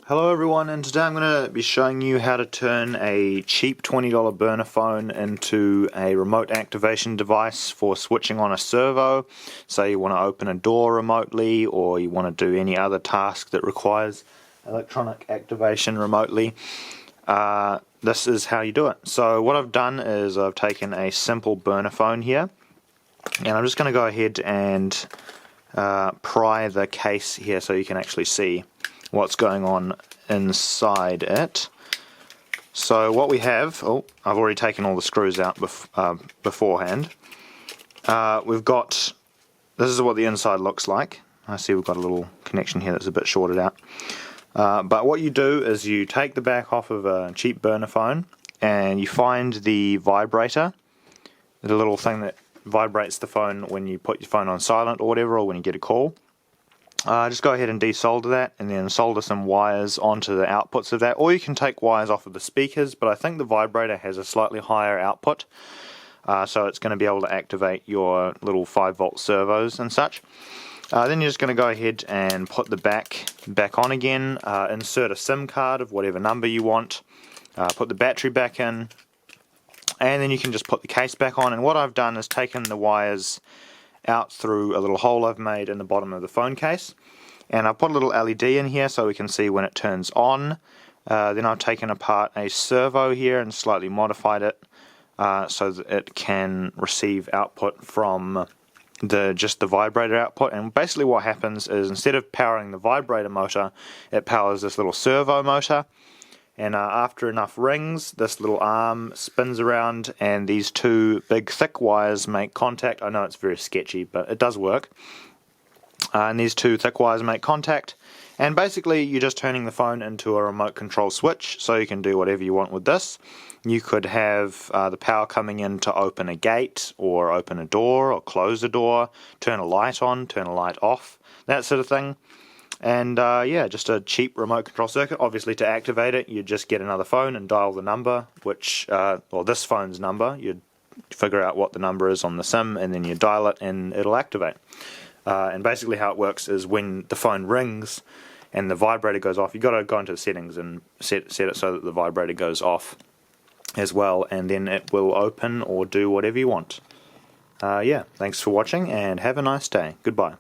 Hello everyone, and today I'm going to be showing you how to turn a cheap $20 burner phone into a remote activation device for switching on a servo. Say you want to open a door remotely, or you want to do any other task that requires electronic activation remotely. This is how you do it. So what I've done is I've taken a simple burner phone here, and I'm just going to go ahead and pry the case here so you can actually see what's going on inside it. So what we have, I've already taken all the screws out beforehand. We've got, this is what the inside looks like. I see we've got a little connection here that's a bit shorted out. But what you do is you take the back off of a cheap burner phone and you find the vibrator, the little thing that vibrates the phone when you put your phone on silent or whatever, or when you get a call. Just go ahead and desolder that, and then solder some wires onto the outputs of that, or you can take wires off of the speakers, but I think the vibrator has a slightly higher output, so it's going to be able to activate your little 5-volt servos and such. Then you're just going to go ahead and put the back on again, insert a SIM card of whatever number you want, put the battery back in, and then you can just put the case back on. And what I've done is taken the wires out through a little hole I've made in the bottom of the phone case, and I've put a little LED in here so we can see when it turns on. Then I've taken apart a servo here and slightly modified it so that it can receive output from just the vibrator output. And basically what happens is, instead of powering the vibrator motor, it powers this little servo motor. And after enough rings, this little arm spins around and these two big thick wires make contact. I know it's very sketchy, but it does work. And these two thick wires make contact, and basically you're just turning the phone into a remote control switch, so you can do whatever you want with this. You could have the power coming in to open a gate, or open a door, or close a door, turn a light on, turn a light off, that sort of thing. And yeah, just a cheap remote control circuit. Obviously, to activate it, you just get another phone and dial the number, which, well, this phone's number. You'd figure out what the number is on the SIM, and then you dial it and it'll activate. And basically how it works is, when the phone rings and the vibrator goes off, you've got to go into the settings and set it so that the vibrator goes off as well, and then it will open or do whatever you want. Yeah, thanks for watching and have a nice day. Goodbye.